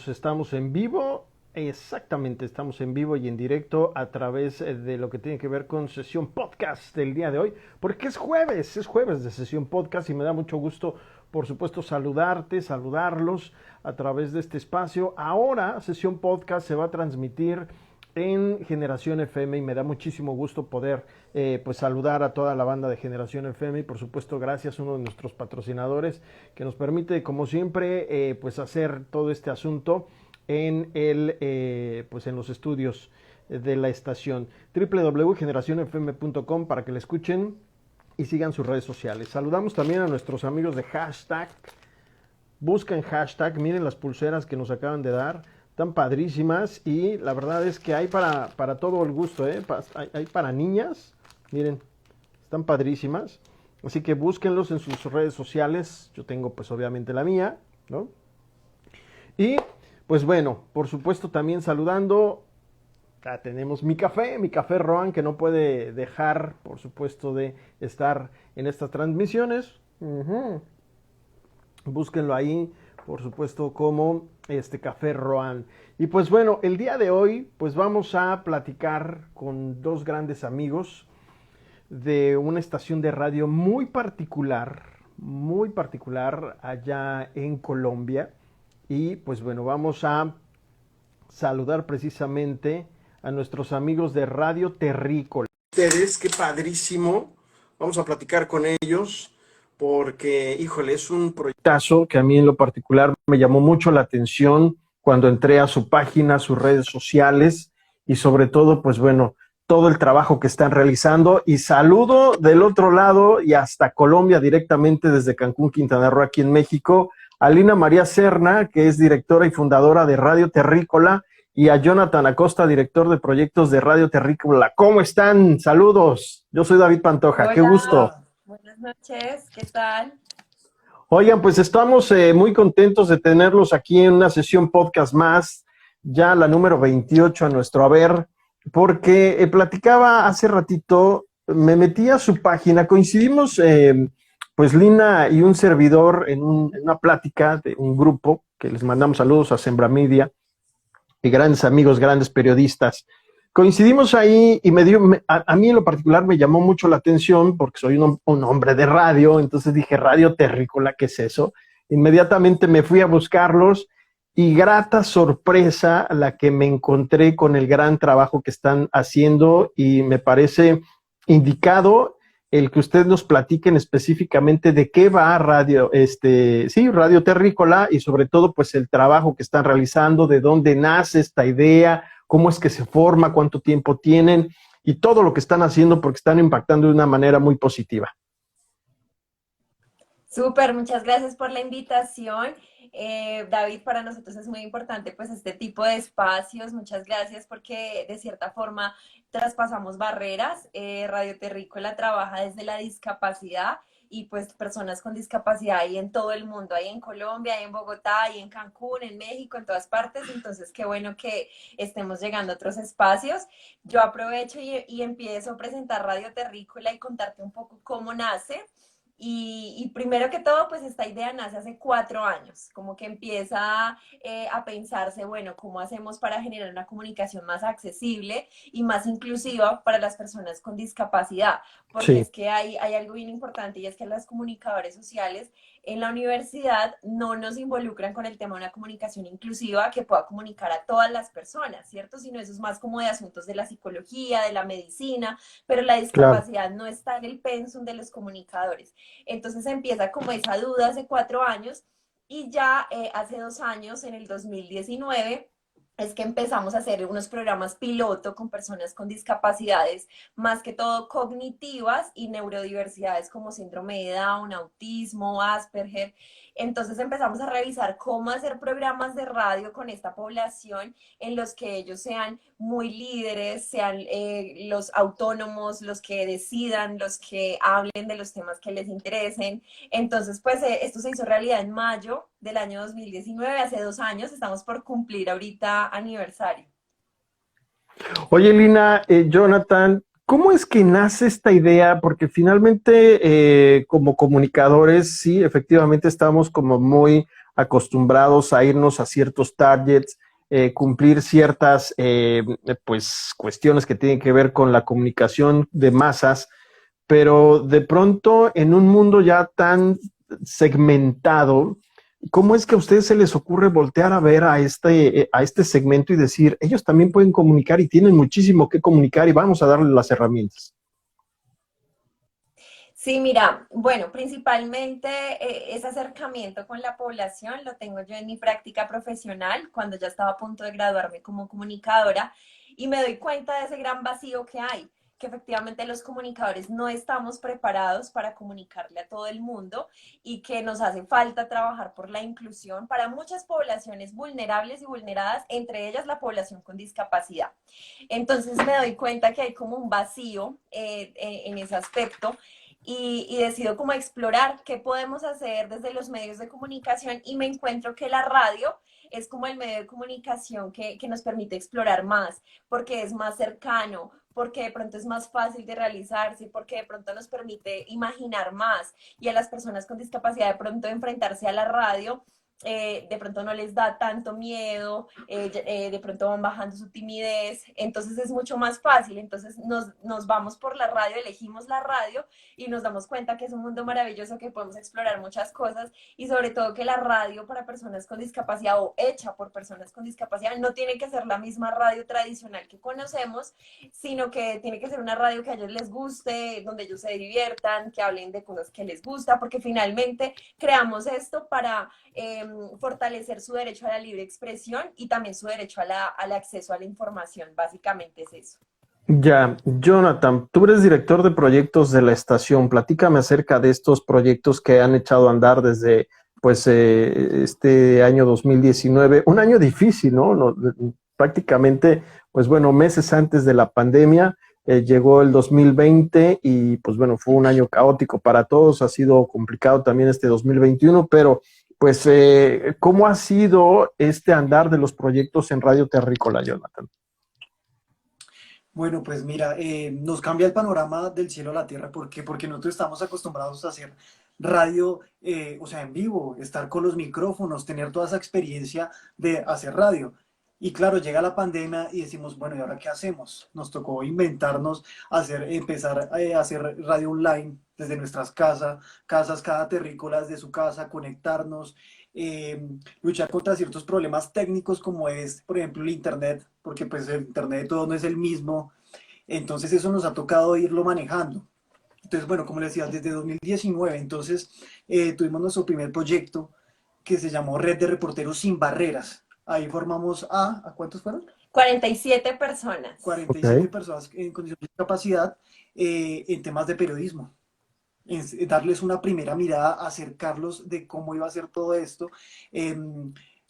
Estamos en vivo, exactamente, estamos en vivo y en directo a través de lo que tiene que ver con Sesión Podcast del día de hoy, porque es jueves de Sesión Podcast y me da mucho gusto, por supuesto, saludarlos a través de este espacio. Ahora Sesión Podcast se va a transmitir en Generación FM y me da muchísimo gusto poder pues saludar a toda la banda de Generación FM y por supuesto gracias a uno de nuestros patrocinadores que nos permite como siempre pues hacer todo este asunto en pues en los estudios de la estación www.generacionfm.com para que la escuchen y sigan sus redes sociales. Saludamos también a nuestros amigos de Hashtag. Busquen Hashtag, miren las pulseras que nos acaban de dar. Están padrísimas y la verdad es que hay para todo el gusto, ¿eh? Hay para niñas, miren, están padrísimas. Así que búsquenlos en sus redes sociales. Yo tengo pues obviamente la mía, ¿no? Y pues bueno, por supuesto también saludando, ya tenemos mi café Roan, que no puede dejar, por supuesto, de estar en estas transmisiones. Búsquenlo ahí, por supuesto, como Café Roan. Y pues bueno, el día de hoy, pues vamos a platicar con dos grandes amigos de una estación de radio muy particular allá en Colombia. Y pues bueno, vamos a saludar precisamente a nuestros amigos de Radio Terrícola. Ustedes, qué padrísimo. Vamos a platicar con ellos porque, híjole, es un proyectazo que a mí en lo particular me llamó mucho la atención cuando entré a su página, a sus redes sociales y sobre todo, pues bueno, todo el trabajo que están realizando. Y saludo del otro lado y hasta Colombia directamente desde Cancún, Quintana Roo, aquí en México, a Lina María Serna, que es directora y fundadora de Radio Terrícola, y a Jonathan Acosta, director de proyectos de Radio Terrícola. ¿Cómo están? Saludos. Yo soy David Pantoja. Hola, qué gusto. buenas noches, ¿qué tal? Oigan, pues estamos muy contentos de tenerlos aquí en una sesión podcast más, ya la número 28 a nuestro haber, porque platicaba hace ratito, me metí a su página, coincidimos pues Lina y un servidor en una plática de un grupo, que les mandamos saludos a Sembra Media, y grandes amigos, grandes periodistas. Coincidimos ahí y a mí en lo particular me llamó mucho la atención porque soy un hombre de radio, entonces dije, Radio Terrícola, ¿qué es eso? Inmediatamente me fui a buscarlos y grata sorpresa la que me encontré con el gran trabajo que están haciendo y me parece indicado el que ustedes nos platiquen específicamente de qué va Radio Terrícola y sobre todo pues el trabajo que están realizando, de dónde nace esta idea, cómo es que se forma, cuánto tiempo tienen y todo lo que están haciendo porque están impactando de una manera muy positiva. Súper, muchas gracias por la invitación. David, para nosotros es muy importante pues este tipo de espacios. Muchas gracias porque de cierta forma traspasamos barreras. Radio Terrícola trabaja desde la discapacidad y pues personas con discapacidad hay en todo el mundo, hay en Colombia, hay en Bogotá, hay en Cancún, en México, en todas partes. Entonces, qué bueno que estemos llegando a otros espacios. Yo aprovecho y empiezo a presentar Radio Terrícola y contarte un poco cómo nace. Y primero que todo, pues esta idea nace hace 4 años, como que empieza a pensarse, bueno, ¿cómo hacemos para generar una comunicación más accesible y más inclusiva para las personas con discapacidad? Porque Sí. es que hay algo bien importante y es que los comunicadores sociales en la universidad no nos involucran con el tema de una comunicación inclusiva que pueda comunicar a todas las personas, ¿cierto? Sino eso es más como de asuntos de la psicología, de la medicina, pero la discapacidad no está en el pensum de los comunicadores. Entonces empieza como esa duda hace 4 años y ya hace 2 años, en el 2019, es que empezamos a hacer unos programas piloto con personas con discapacidades, más que todo cognitivas y neurodiversidades como síndrome de Down, autismo, Asperger. Entonces empezamos a revisar cómo hacer programas de radio con esta población en los que ellos sean muy líderes, sean los autónomos, los que decidan, los que hablen de los temas que les interesen. Entonces, pues esto se hizo realidad en mayo del año 2019, hace 2 años, estamos por cumplir ahorita aniversario. Oye, Lina, Jonathan, ¿cómo es que nace esta idea? Porque finalmente, como comunicadores, sí, efectivamente estamos como muy acostumbrados a irnos a ciertos targets, cumplir ciertas pues cuestiones que tienen que ver con la comunicación de masas, pero de pronto en un mundo ya tan segmentado, ¿cómo es que a ustedes se les ocurre voltear a ver a este segmento y decir, ellos también pueden comunicar y tienen muchísimo que comunicar y vamos a darles las herramientas? Sí, mira, bueno, principalmente ese acercamiento con la población lo tengo yo en mi práctica profesional, cuando ya estaba a punto de graduarme como comunicadora, y me doy cuenta de ese gran vacío que hay, que efectivamente los comunicadores no estamos preparados para comunicarle a todo el mundo y que nos hace falta trabajar por la inclusión para muchas poblaciones vulnerables y vulneradas, entre ellas la población con discapacidad. Entonces me doy cuenta que hay como un vacío en ese aspecto y decido como explorar qué podemos hacer desde los medios de comunicación y me encuentro que la radio es como el medio de comunicación que nos permite explorar más, porque es más cercano, porque de pronto es más fácil de realizarse, porque de pronto nos permite imaginar más y a las personas con discapacidad de pronto enfrentarse a la radio. De pronto no les da tanto miedo, de pronto van bajando su timidez, entonces es mucho más fácil, entonces nos vamos por la radio, elegimos la radio y nos damos cuenta que es un mundo maravilloso que podemos explorar muchas cosas y sobre todo que la radio para personas con discapacidad o hecha por personas con discapacidad no tiene que ser la misma radio tradicional que conocemos, sino que tiene que ser una radio que a ellos les guste, donde ellos se diviertan, que hablen de cosas que les gusta, porque finalmente creamos esto para fortalecer su derecho a la libre expresión y también su derecho al acceso a la información. Básicamente es eso. Ya, Jonathan, tú eres director de proyectos de la estación. Platícame acerca de estos proyectos que han echado a andar desde pues este año 2019, un año difícil, ¿no? Prácticamente, pues bueno, meses antes de la pandemia, llegó el 2020 y pues bueno, fue un año caótico para todos, ha sido complicado también este 2021, pero pues, ¿cómo ha sido este andar de los proyectos en Radio Terrícola, Jonathan? Bueno, pues mira, nos cambia el panorama del cielo a la tierra. ¿Por qué? Porque nosotros estamos acostumbrados a hacer radio, o sea, en vivo, estar con los micrófonos, tener toda esa experiencia de hacer radio. Y claro, llega la pandemia y decimos, bueno, ¿y ahora qué hacemos? Nos tocó inventarnos, empezar a hacer radio online desde nuestras casas, cada terrícola desde su casa, conectarnos, luchar contra ciertos problemas técnicos como es, por ejemplo, el Internet, porque pues el Internet de todo no es el mismo. Entonces eso nos ha tocado irlo manejando. Entonces, bueno, como les decía, desde 2019, entonces tuvimos nuestro primer proyecto que se llamó Red de Reporteros Sin Barreras. Ahí formamos ¿a cuántos fueron? 47 personas. 47 personas en condiciones de discapacidad en temas de periodismo. Darles una primera mirada, acercarlos de cómo iba a ser todo esto.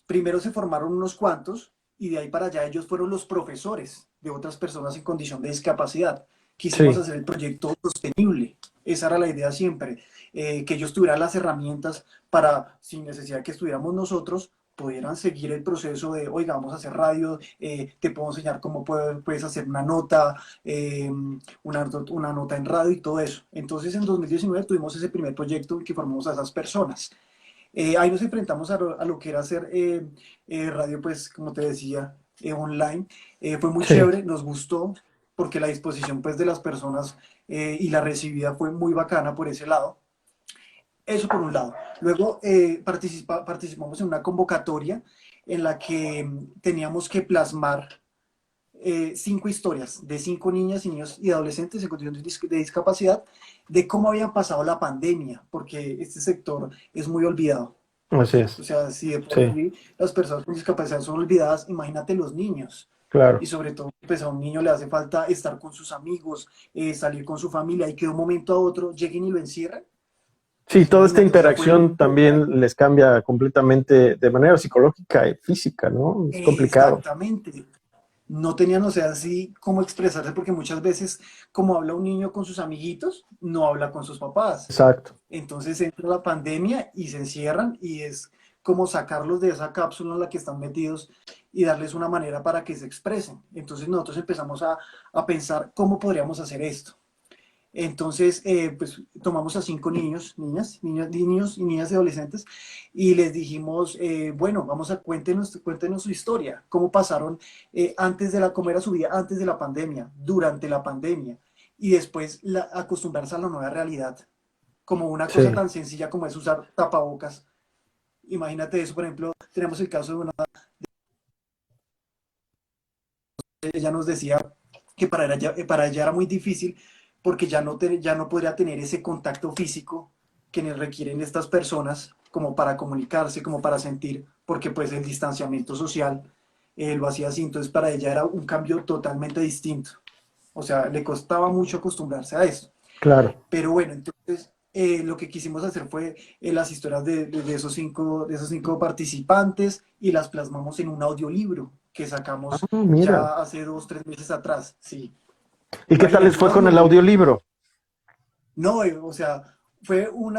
Primero se formaron unos cuantos y de ahí para allá ellos fueron los profesores de otras personas en condición de discapacidad. Quisimos hacer el proyecto sostenible, esa era la idea siempre, que ellos tuvieran las herramientas para, sin necesidad de que estuviéramos nosotros, pudieran seguir el proceso de, oiga, vamos a hacer radio, te puedo enseñar cómo puedes hacer una nota, una nota en radio y todo eso. Entonces en 2019 tuvimos ese primer proyecto que formamos a esas personas. Ahí nos enfrentamos a lo que era hacer radio, pues como te decía, online. Fue muy chévere, nos gustó, porque la disposición pues de las personas y la recibida fue muy bacana por ese lado. Eso por un lado. Luego participamos en una convocatoria en la que teníamos que plasmar 5 historias de 5 niñas y niños y adolescentes en condición de discapacidad de cómo habían pasado la pandemia, porque este sector es muy olvidado. Así es. O sea, si de por sí las personas con discapacidad son olvidadas, imagínate los niños. Claro. Y sobre todo, pues a un niño le hace falta estar con sus amigos, salir con su familia y que de un momento a otro lleguen y lo encierren. Sí, toda esta interacción también les cambia completamente de manera psicológica y física, ¿no? Es complicado. Exactamente. No tenían, o sea, así cómo expresarse, porque muchas veces, como habla un niño con sus amiguitos, no habla con sus papás. Exacto. Entonces entra la pandemia y se encierran y es como sacarlos de esa cápsula en la que están metidos y darles una manera para que se expresen. Entonces nosotros empezamos a pensar cómo podríamos hacer esto. Entonces, pues tomamos a 5 niños, niños y niñas y adolescentes y les dijimos, bueno, vamos a cuéntenos su historia, cómo pasaron antes de cómo era su vida antes de la pandemia, durante la pandemia y después acostumbrarse a la nueva realidad, como una cosa Sí, tan sencilla como es usar tapabocas. Imagínate eso, por ejemplo, tenemos el caso de ella nos decía que para ella era muy difícil porque ya no podría tener ese contacto físico que requieren estas personas como para comunicarse, como para sentir, porque pues el distanciamiento social lo hacía así, entonces para ella era un cambio totalmente distinto. O sea, le costaba mucho acostumbrarse a eso. claro. Pero bueno, entonces lo que quisimos hacer fue las historias de esos 5 participantes y las plasmamos en un audiolibro que Ah, sacamos mira. ya hace 2, 3 meses atrás. Sí, ¿Y qué tal les imagínate, un fue con el audiolibro. audiolibro? No, o sea, fue un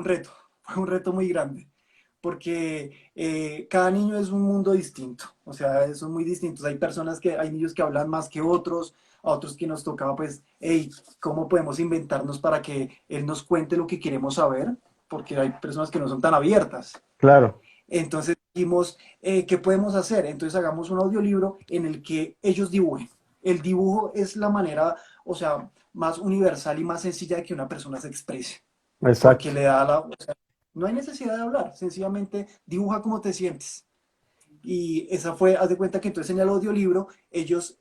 reto, fue un reto muy grande, porque cada niño es un mundo distinto, o sea, son muy distintos. Hay niños que hablan más que otros, a otros que nos tocaba, pues, hey, ¿cómo podemos inventarnos para que él nos cuente lo que queremos saber? Porque hay personas que no son tan abiertas. Claro, Entonces dijimos, ¿qué podemos hacer? Entonces hagamos un audiolibro en el que ellos dibujen. El dibujo es la manera, o sea, más universal y más sencilla de que una persona se exprese, porque exacto. le da o sea, no hay necesidad de hablar, sencillamente dibuja como te sientes. Y esa fue, haz de cuenta que entonces en el audiolibro ellos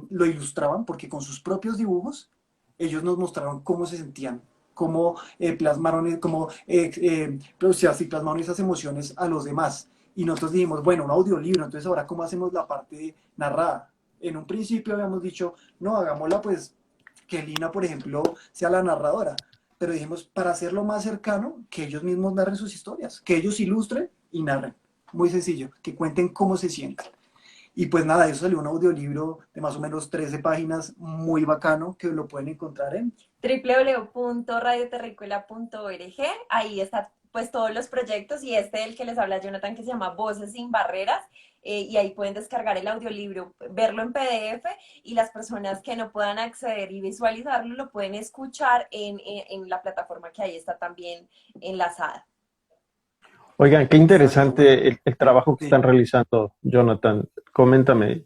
lo ilustraban, porque con sus propios dibujos ellos nos mostraron cómo se sentían, cómo plasmaron, o sea, si plasmaron esas emociones a los demás. Y nosotros dijimos, bueno, un audiolibro, entonces ahora cómo hacemos la parte narrada. En un principio habíamos dicho, no, hagámosla pues que Lina, por ejemplo, sea la narradora. Pero dijimos, para hacerlo más cercano, que ellos mismos narren sus historias, que ellos ilustren y narren. Muy sencillo, que cuenten cómo se sienten. Y pues nada, eso salió un audiolibro de más o menos 13 páginas, muy bacano, que lo pueden encontrar en... www.radioterrícola.org. Ahí está pues todos los proyectos y del que les habla Jonathan que se llama Voces sin Barreras. Y ahí pueden descargar el audiolibro, verlo en PDF y las personas que no puedan acceder y visualizarlo lo pueden escuchar en la plataforma que ahí está también enlazada. Oigan, qué Exacto, bueno. interesante el trabajo que Sí. están realizando, Jonathan. Coméntame.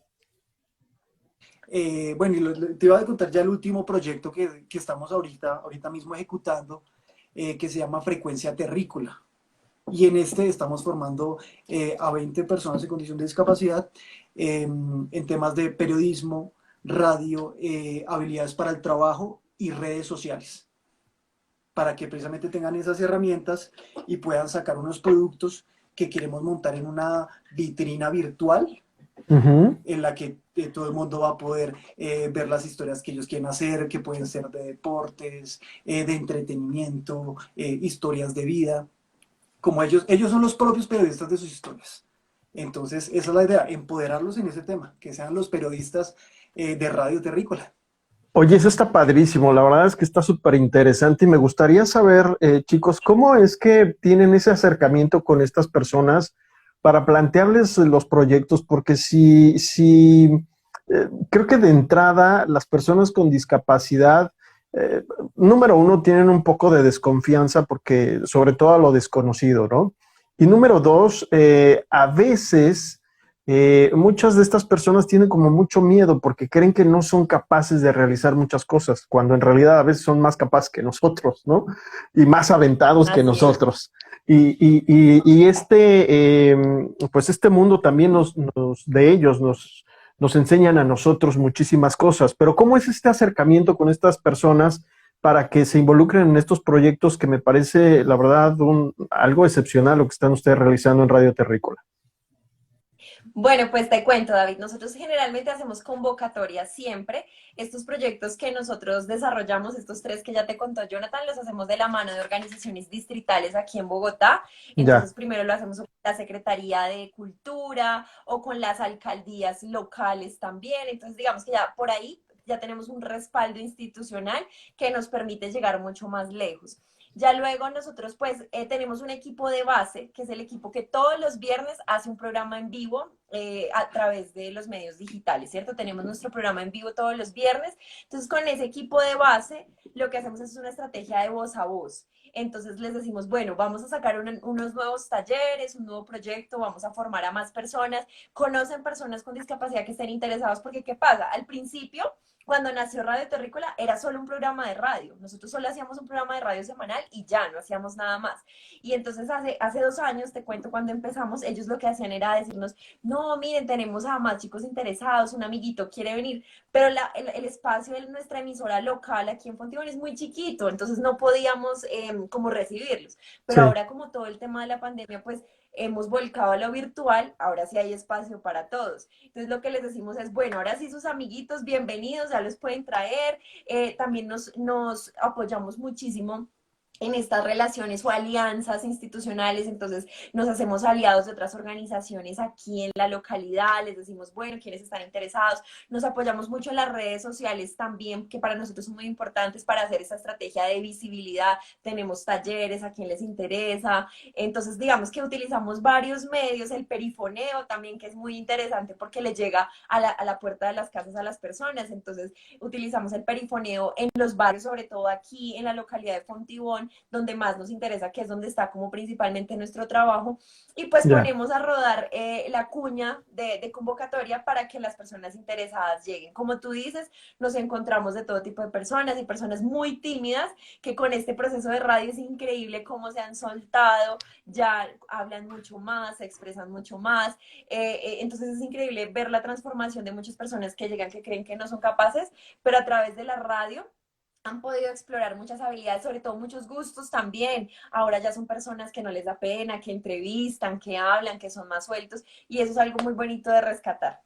Bueno, y te iba a contar ya el último proyecto que estamos ahorita mismo ejecutando, que se llama Frecuencia Terrícola. Y en este estamos formando a 20 personas en condición de discapacidad en temas de periodismo, radio, habilidades para el trabajo y redes sociales, para que precisamente tengan esas herramientas y puedan sacar unos productos que queremos montar en una vitrina virtual Ujú. en la que todo el mundo va a poder ver las historias que ellos quieren hacer, que pueden ser de deportes, de entretenimiento, historias de vida, como ellos son los propios periodistas de sus historias. Entonces, esa es la idea, empoderarlos en ese tema, que sean los periodistas de Radio Terrícola. Oye, eso está padrísimo. La verdad es que está súper interesante y me gustaría saber, chicos, cómo es que tienen ese acercamiento con estas personas para plantearles los proyectos, porque creo que de entrada las personas con discapacidad, eh, número uno, tienen un poco de desconfianza porque sobre todo a lo desconocido, ¿no? Y número dos, a veces muchas de estas personas tienen como mucho miedo porque creen que no son capaces de realizar muchas cosas, cuando en realidad a veces son más capaces que nosotros, ¿no? Y más aventados que Así es. nosotros. Y pues este mundo también de ellos nos enseñan a nosotros muchísimas cosas. Pero ¿cómo es este acercamiento con estas personas para que se involucren en estos proyectos que me parece, la verdad, algo excepcional lo que están ustedes realizando en Radio Terrícola? Bueno, pues te cuento, David, nosotros generalmente hacemos convocatorias siempre. Estos proyectos que nosotros desarrollamos, estos tres que ya te contó Jonathan, los hacemos de la mano de organizaciones distritales aquí en Bogotá. Ya. Entonces, primero lo hacemos con la Secretaría de Cultura o con las alcaldías locales también. Entonces, digamos que ya por ahí ya tenemos un respaldo institucional que nos permite llegar mucho más lejos. Ya luego nosotros pues tenemos un equipo de base, que es el equipo que todos los viernes hace un programa en vivo a través de los medios digitales, ¿cierto? Tenemos nuestro programa en vivo todos los viernes. Entonces, con ese equipo de base, lo que hacemos es una estrategia de voz a voz. Entonces les decimos, bueno, vamos a sacar unos nuevos talleres, un nuevo proyecto, vamos a formar a más personas, conocen personas con discapacidad que estén interesados, porque ¿qué pasa? Al principio, cuando nació Radio Terrícola, era solo un programa de radio. Nosotros solo hacíamos un programa de radio semanal y ya, no hacíamos nada más. Y entonces hace 2 años, te cuento, cuando empezamos, ellos lo que hacían era decirnos, no, miren, tenemos a más chicos interesados, un amiguito quiere venir, pero el espacio de nuestra emisora local aquí en Fontibón es muy chiquito, entonces no podíamos como recibirlos. Pero Sí. ahora como todo el tema de la pandemia, pues hemos volcado a lo virtual, ahora sí hay espacio para todos. Entonces lo que les decimos es, bueno, ahora sí sus amiguitos, bienvenidos, ya los pueden traer. También nos apoyamos muchísimo en estas relaciones o alianzas institucionales, entonces nos hacemos aliados de otras organizaciones aquí en la localidad, les decimos, bueno, quienes están interesados, nos apoyamos mucho en las redes sociales también, que para nosotros son muy importantes para hacer esa estrategia de visibilidad, tenemos talleres a quien les interesa, entonces digamos que utilizamos varios medios, el perifoneo también, que es muy interesante porque le llega a la puerta de las casas a las personas, entonces utilizamos el perifoneo en los barrios, sobre todo aquí en la localidad de Fontibón, donde más nos interesa, que es donde está como principalmente nuestro trabajo, y pues Ya. ponemos a rodar la cuña de convocatoria para que las personas interesadas lleguen. Como tú dices, nos encontramos de todo tipo de personas y personas muy tímidas que con este proceso de radio es increíble cómo se han soltado, ya hablan mucho más, se expresan mucho más, entonces es increíble ver la transformación de muchas personas que llegan, que creen que no son capaces, pero a través de la radio han podido explorar muchas habilidades, sobre todo muchos gustos también. Ahora ya son personas que no les da pena, que entrevistan, que hablan, que son más sueltos, y eso es algo muy bonito de rescatar.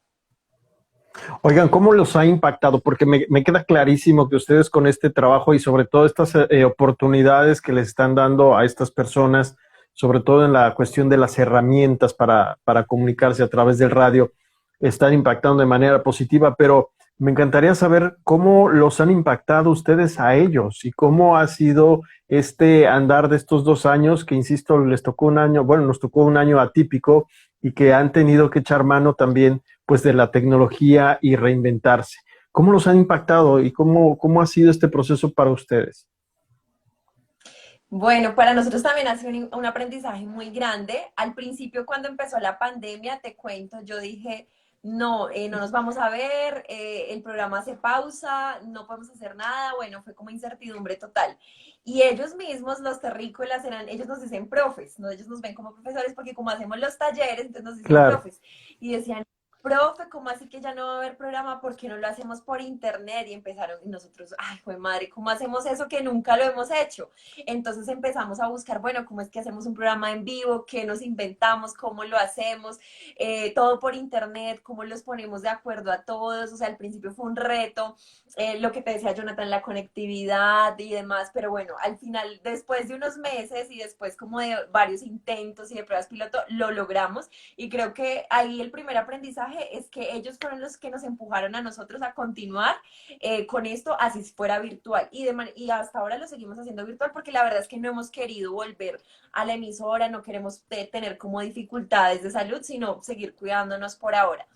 Oigan, ¿cómo los ha impactado? Porque me queda clarísimo que ustedes con este trabajo y sobre todo estas oportunidades que les están dando a estas personas, sobre todo en la cuestión de las herramientas para comunicarse a través del radio, están impactando de manera positiva, pero me encantaría saber cómo los han impactado ustedes a ellos y cómo ha sido este andar de estos 2 años, que insisto, les tocó un año, bueno, nos tocó un año atípico y que han tenido que echar mano también pues de la tecnología y reinventarse. ¿Cómo los han impactado y cómo ha sido este proceso para ustedes? Bueno, para nosotros también ha sido un aprendizaje muy grande. Al principio, cuando empezó la pandemia, te cuento, yo dije, no, no nos vamos a ver, el programa se pausa, no podemos hacer nada. Bueno, fue como incertidumbre total. Y ellos mismos, los terrícolas, ellos nos dicen profes, ¿no? Ellos nos ven como profesores porque como hacemos los talleres, entonces nos dicen Claro, profes. Y decían, profe, ¿cómo así que ya no va a haber programa? ¿Por qué no lo hacemos por internet? Y empezaron, y nosotros, ay, fue madre, ¿cómo hacemos eso que nunca lo hemos hecho? Entonces empezamos a buscar, bueno, ¿cómo es que hacemos un programa en vivo? ¿Qué nos inventamos? ¿Cómo lo hacemos? Todo por internet, ¿cómo los ponemos de acuerdo a todos? O sea, al principio fue un reto, lo que te decía Jonathan, la conectividad y demás, pero bueno, al final, después de unos meses y después como de varios intentos y de pruebas piloto, lo logramos y creo que ahí el primer aprendizaje es que ellos fueron los que nos empujaron a nosotros a continuar con esto, así fuera virtual. Y hasta ahora lo seguimos haciendo virtual porque la verdad es que no hemos querido volver a la emisora, no queremos tener como dificultades de salud, sino seguir cuidándonos por ahora.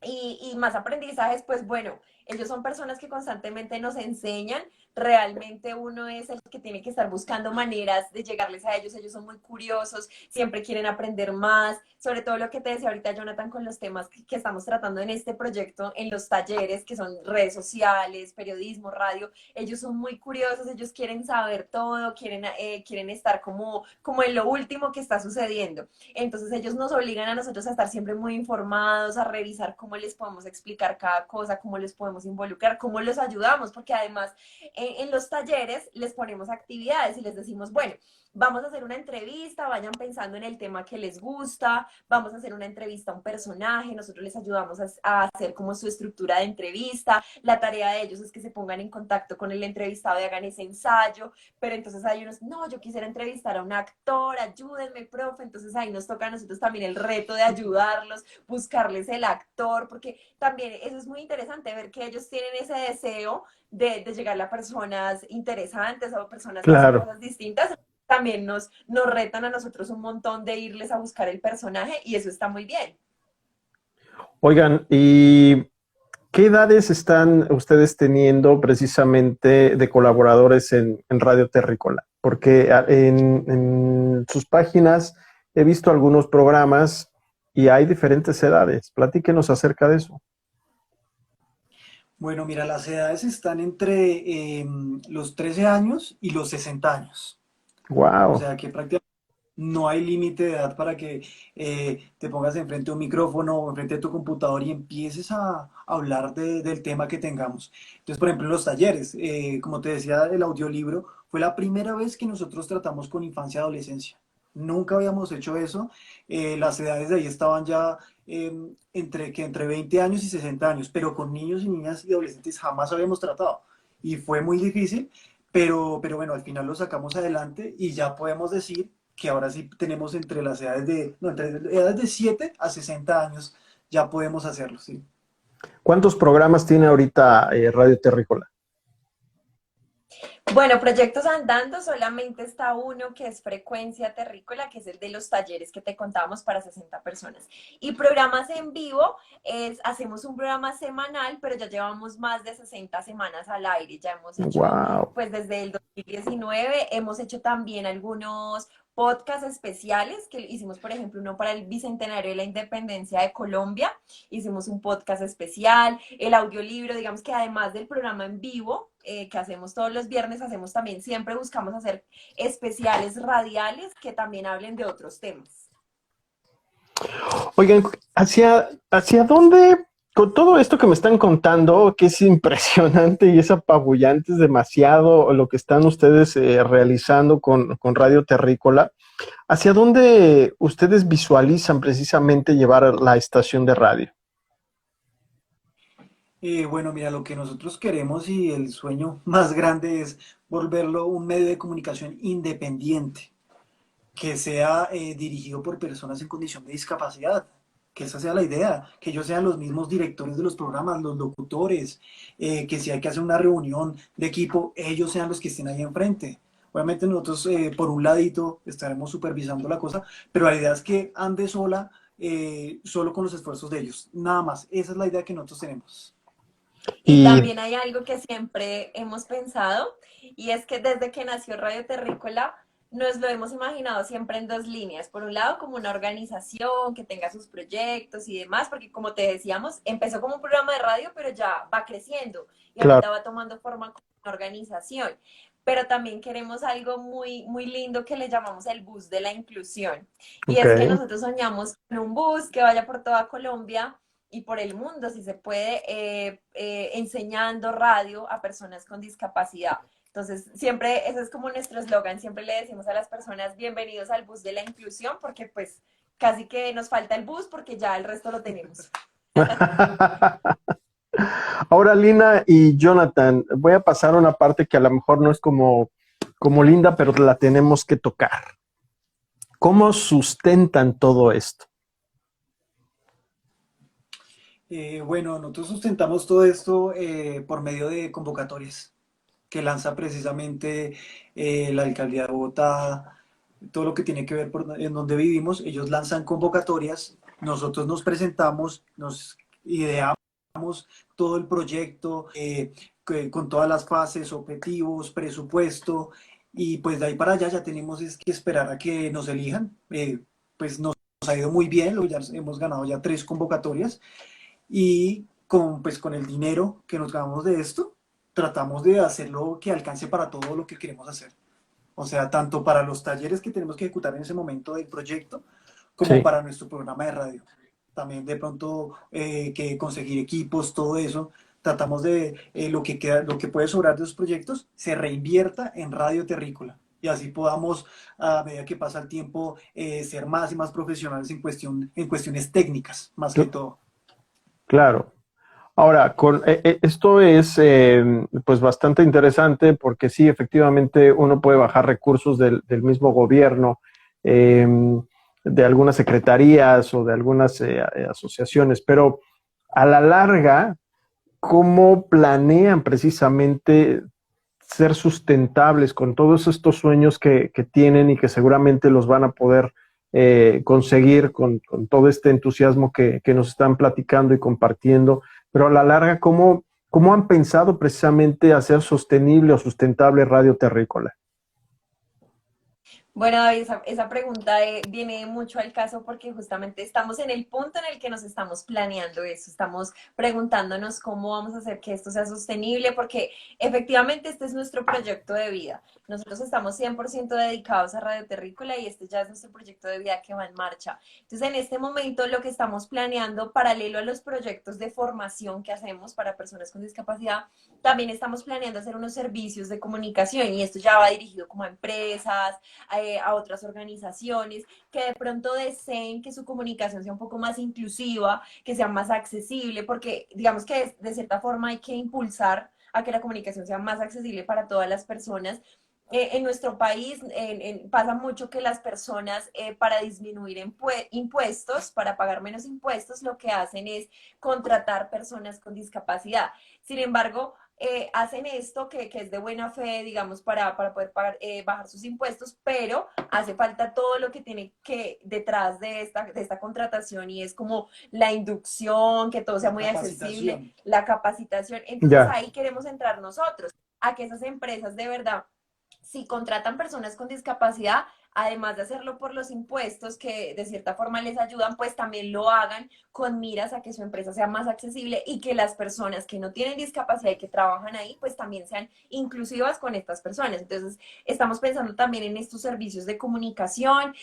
Y más aprendizajes, pues bueno, ellos son personas que constantemente nos enseñan, realmente uno es el que tiene que estar buscando maneras de llegarles a ellos son muy curiosos, siempre quieren aprender más, sobre todo lo que te decía ahorita Jonathan con los temas que estamos tratando en este proyecto, en los talleres, que son redes sociales, periodismo, radio, ellos son muy curiosos, ellos quieren saber todo, quieren estar como en lo último que está sucediendo. Entonces ellos nos obligan a nosotros a estar siempre muy informados, a revisar cómo les podemos explicar cada cosa, cómo les podemos involucrar, cómo los ayudamos, porque además en los talleres les ponemos actividades y les decimos, bueno, vamos a hacer una entrevista, vayan pensando en el tema que les gusta, vamos a hacer una entrevista a un personaje, nosotros les ayudamos a hacer como su estructura de entrevista, la tarea de ellos es que se pongan en contacto con el entrevistado y hagan ese ensayo, pero entonces hay unos, no, yo quisiera entrevistar a un actor, ayúdenme, profe, entonces ahí nos toca a nosotros también el reto de ayudarlos, buscarles el actor, porque también eso es muy interesante ver que ellos tienen ese deseo de llegar a personas interesantes o personas que hacen claro. cosas distintas, también nos retan a nosotros un montón de irles a buscar el personaje y eso está muy bien. Oigan, ¿y qué edades están ustedes teniendo precisamente de colaboradores en Radio Terrícola? Porque en sus páginas he visto algunos programas y hay diferentes edades. Platíquenos acerca de eso. Bueno, mira, las edades están entre los 13 años y los 60 años. O Wow. sea que prácticamente no hay límite de edad para que te pongas enfrente de un micrófono o enfrente de tu computador y empieces a hablar del tema que tengamos. Entonces, por ejemplo, en los talleres, como te decía, el audiolibro fue la primera vez que nosotros tratamos con infancia y adolescencia. Nunca habíamos hecho eso. Las edades de ahí estaban ya entre 20 años y 60 años, pero con niños y niñas y adolescentes jamás habíamos tratado. Y fue muy difícil, pero bueno, al final lo sacamos adelante y ya podemos decir que ahora sí tenemos entre las edades de, no, entre edades de 7 a 60 años, ya podemos hacerlo, sí. ¿Cuántos programas tiene ahorita Radio Terrícola? Bueno, proyectos andando, solamente está uno que es Frecuencia Terrícola, que es el de los talleres que te contábamos para 60 personas. Y programas en vivo, hacemos un programa semanal, pero ya llevamos más de 60 semanas al aire. Ya hemos hecho, Wow. pues desde el 2019, hemos hecho también algunos podcasts especiales que hicimos, por ejemplo, uno para el Bicentenario de la Independencia de Colombia. Hicimos un podcast especial, el audiolibro, digamos que además del programa en vivo, que hacemos todos los viernes, hacemos también, siempre buscamos hacer especiales radiales que también hablen de otros temas. Oigan, ¿hacia dónde, con todo esto que me están contando, que es impresionante y es apabullante, es demasiado lo que están ustedes realizando con Radio Terrícola, hacia dónde ustedes visualizan precisamente llevar la estación de radio? Bueno, mira, lo que nosotros queremos y el sueño más grande es volverlo un medio de comunicación independiente, que sea dirigido por personas en condición de discapacidad, que esa sea la idea, que ellos sean los mismos directores de los programas, los locutores, que si hay que hacer una reunión de equipo, ellos sean los que estén ahí enfrente. Obviamente nosotros por un ladito estaremos supervisando la cosa, pero la idea es que ande sola, solo con los esfuerzos de ellos, nada más. Esa es la idea que nosotros tenemos. Y Y también hay algo que siempre hemos pensado, y es que desde que nació Radio Terrícola, nos lo hemos imaginado siempre en dos líneas. Por un lado, como una organización que tenga sus proyectos y demás, porque como te decíamos, empezó como un programa de radio, pero ya va creciendo y claro, ahorita va tomando forma como una organización. Pero también queremos algo muy, muy lindo que le llamamos el bus de la inclusión. Y ok. es que nosotros soñamos con un bus que vaya por toda Colombia y por el mundo, si se puede, enseñando radio a personas con discapacidad. Entonces, siempre, ese es como nuestro eslogan, siempre le decimos a las personas, bienvenidos al bus de la inclusión, porque pues casi que nos falta el bus porque ya el resto lo tenemos. Ahora, Lina y Jonathan, voy a pasar a una parte que a lo mejor no es como linda, pero la tenemos que tocar. ¿Cómo sustentan todo esto? Bueno, nosotros sustentamos todo esto por medio de convocatorias que lanza precisamente la alcaldía de Bogotá, todo lo que tiene que ver en donde vivimos. Ellos lanzan convocatorias, nosotros nos presentamos, nos ideamos todo el proyecto con todas las fases, objetivos, presupuesto, y pues de ahí para allá ya tenemos es que esperar a que nos elijan. Pues nos ha ido muy bien, ya hemos ganado ya 3 convocatorias y pues, con el dinero que nos ganamos de esto, tratamos de hacerlo que alcance para todo lo que queremos hacer. O sea, tanto para los talleres que tenemos que ejecutar en ese momento del proyecto, como Sí, para nuestro programa de radio. También de pronto que conseguir equipos, todo eso. Tratamos de lo que queda, lo que puede sobrar de esos proyectos, se reinvierta en Radio Terrícola. Y así podamos, a medida que pasa el tiempo, ser más y más profesionales en cuestiones técnicas, más que todo. claro. Ahora, esto es pues bastante interesante porque sí, efectivamente uno puede bajar recursos del mismo gobierno, eh, de algunas secretarías o de algunas asociaciones, pero a la larga, ¿cómo planean precisamente ser sustentables con todos estos sueños que tienen y que seguramente los van a poder conseguir con todo este entusiasmo que nos están platicando y compartiendo, pero a la larga, ¿cómo han pensado precisamente hacer sostenible o sustentable Radio Terrícola? Bueno, David, esa pregunta viene mucho al caso porque justamente estamos en el punto en el que nos estamos planeando eso, estamos preguntándonos cómo vamos a hacer que esto sea sostenible, porque efectivamente este es nuestro proyecto de vida. Nosotros estamos 100% dedicados a Radio Terrícola y este ya es nuestro proyecto de vida que va en marcha. Entonces, en este momento lo que estamos planeando, paralelo a los proyectos de formación que hacemos para personas con discapacidad, también estamos planeando hacer unos servicios de comunicación y esto ya va dirigido como a empresas, a otras organizaciones que de pronto deseen que su comunicación sea un poco más inclusiva, que sea más accesible, porque digamos que de cierta forma hay que impulsar a que la comunicación sea más accesible para todas las personas. En nuestro país pasa mucho que las personas para disminuir impuestos, para pagar menos impuestos, lo que hacen es contratar personas con discapacidad. Sin embargo, hacen esto que es de buena fe, digamos, para poder pagar, bajar sus impuestos, pero hace falta todo lo que tiene que detrás de esta contratación y es como la inducción, que todo sea muy accesible, la capacitación. Entonces Ya. ahí queremos entrar nosotros, a que esas empresas de verdad, si contratan personas con discapacidad, además de hacerlo por los impuestos que de cierta forma les ayudan, pues también lo hagan con miras a que su empresa sea más accesible y que las personas que no tienen discapacidad y que trabajan ahí, pues también sean inclusivas con estas personas. Entonces, estamos pensando también en estos servicios de comunicación,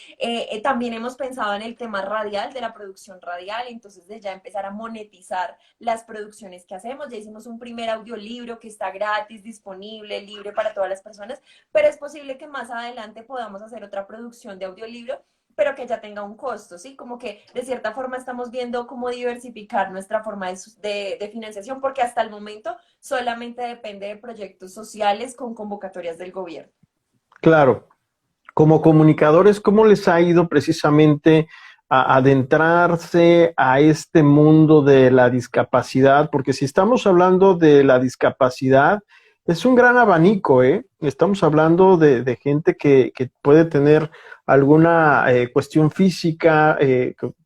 también hemos pensado en el tema radial, de la producción radial, entonces de ya empezar a monetizar las producciones que hacemos. Ya hicimos un primer audiolibro que está gratis, disponible, libre para todas las personas, pero es posible que más adelante podamos hacer otra producción de audiolibro, pero que ya tenga un costo, ¿sí? Como que de cierta forma estamos viendo cómo diversificar nuestra forma de financiación, porque hasta el momento solamente depende de proyectos sociales con convocatorias del gobierno. Claro. Como comunicadores, ¿cómo les ha ido precisamente a adentrarse a este mundo de la discapacidad? Porque si estamos hablando de la discapacidad, es un gran abanico, ¿eh? Estamos hablando de gente que puede tener alguna cuestión física,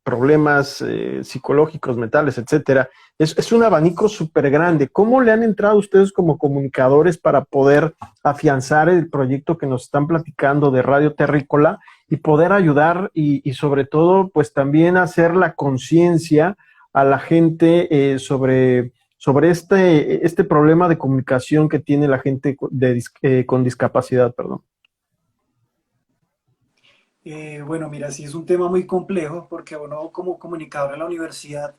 problemas psicológicos, mentales, etcétera. Es un abanico súper grande. ¿Cómo le han entrado ustedes como comunicadores para poder afianzar el proyecto que nos están platicando de Radio Terrícola y poder ayudar y sobre todo, pues también hacer la conciencia a la gente sobre este problema de comunicación que tiene la gente con discapacidad, perdón? Bueno, mira, sí es un tema muy complejo porque uno como comunicador en la universidad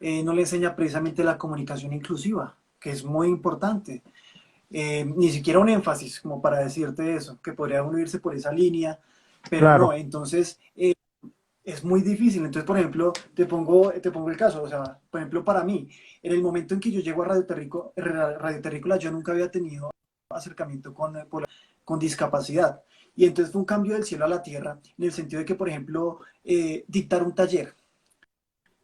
no le enseña precisamente la comunicación inclusiva, que es muy importante. Ni siquiera un énfasis como para decirte eso, que podría uno irse por esa línea, pero no, Claro, entonces es muy difícil. Entonces, por ejemplo, te pongo el caso, o sea, por ejemplo, para mí, en el momento en que yo llego a Radio Terrícola, yo nunca había tenido acercamiento con discapacidad. Y entonces fue un cambio del cielo a la tierra, en el sentido de que, por ejemplo, dictar un taller.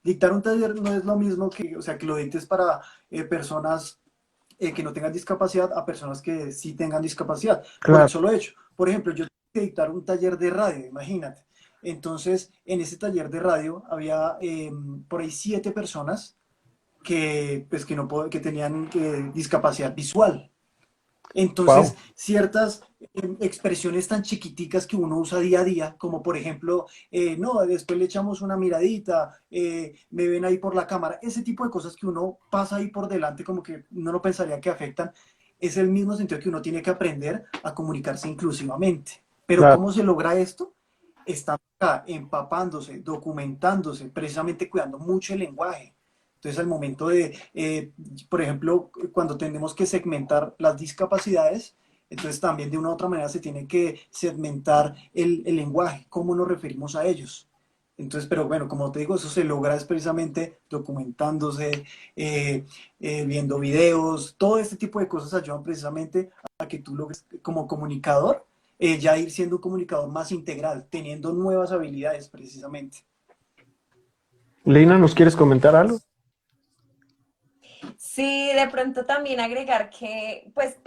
Dictar un taller no es lo mismo que, o sea, que lo dictes para personas que no tengan discapacidad a personas que sí tengan discapacidad, por el claro. solo hecho. Por ejemplo, yo tengo que dictar un taller de radio, imagínate. Entonces, en ese taller de radio había por ahí 7 personas pues, que tenían discapacidad visual. Entonces, Wow. ciertas expresiones tan chiquiticas que uno usa día a día, como por ejemplo, no, después le echamos una miradita, me ven ahí por la cámara, ese tipo de cosas que uno pasa ahí por delante, como que uno no pensaría que afectan, es el mismo sentido que uno tiene que aprender a comunicarse inclusivamente. Pero Claro. ¿cómo se logra esto? Estando acá, empapándose, documentándose, precisamente cuidando mucho el lenguaje. Entonces, al momento de, por ejemplo, cuando tenemos que segmentar las discapacidades, entonces también de una u otra manera se tiene que segmentar el lenguaje, cómo nos referimos a ellos. Entonces, pero bueno, como te digo, eso se logra es precisamente documentándose, viendo videos, todo este tipo de cosas ayudan precisamente a que tú logres como comunicador, ya ir siendo un comunicador más integral, teniendo nuevas habilidades precisamente. Leina, ¿nos quieres comentar algo? Sí, de pronto también agregar que, pues,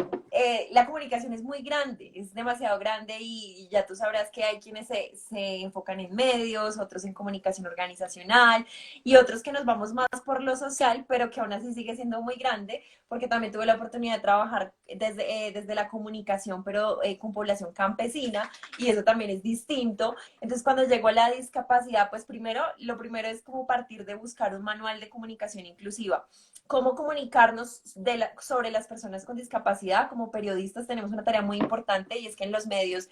la comunicación es muy grande, es demasiado grande y ya tú sabrás que hay quienes se enfocan en medios, otros en comunicación organizacional y otros que nos vamos más por lo social, pero que aún así sigue siendo muy grande, porque también tuve la oportunidad de trabajar desde la comunicación, pero con población campesina, y eso también es distinto. Entonces, cuando llegó a la discapacidad, pues lo primero es como partir de buscar un manual de comunicación inclusiva. Cómo comunicarnos sobre las personas con discapacidad. Como periodistas tenemos una tarea muy importante y es que en los medios